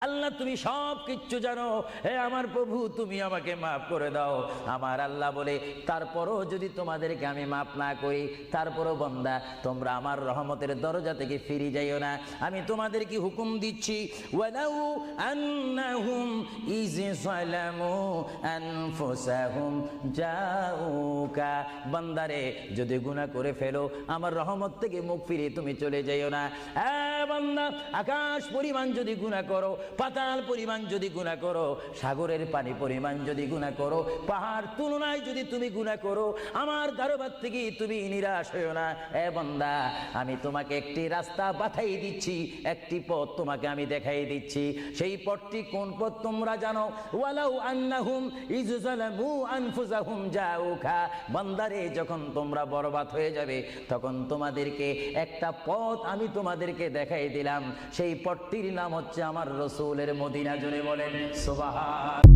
আল্লাহ তুমি সব কিচ্ছু জানো, হে আমার প্রভু তুমি আমাকে মাফ করে দাও। আমার আল্লাহ বলে, তারপরও যদি তোমাদেরকে আমি মাফ না করি, তারপরও বান্দা তোমরা আমার রহমতের দরজা থেকে ফিরে যাইও না। আমি তোমাদেরকে হুকুম দিচ্ছি, ওয়ালাউ আন্নাহুম ইয যালামু আনফুসাহুম জাউকা, বান্দারে যদি গুনাহ করে ফেলো আমার রহমত থেকে মুখ ফিরে তুমি চলে যাইও না। বান্দা, আকাশ পরিমাণ যদি গুনাহ করো, পাতাল পরিমাণ যদি গুনাহ করো, সাগরের পানি পরিমাণ যদি গুনাহ করো, পাহাড় তুলনায় যদি তুমি গুনাহ করো, আমার দরবার থেকে তুমি নিরাশ হইও না। বান্দা, আমি তোমাকে একটি রাস্তা বাতাই দিচ্ছি, একটি পথ তোমাকে আমি দেখাই দিচ্ছি। সেই পথটি কোন পথ তোমরা জানো? ওয়ালাউ আন্নাহুম ইয যালামু আনফুসাহুম জাউকা, বান্দারে যখন তোমরা বরবাদ হয়ে যাবে তখন তোমাদেরকে একটা পথ আমি তোমাদেরকে দেখাই দিলাম। সেই পথটির নাম হচ্ছে আমার রাসূলের মদিনা। জোরে বলেন সুবহান।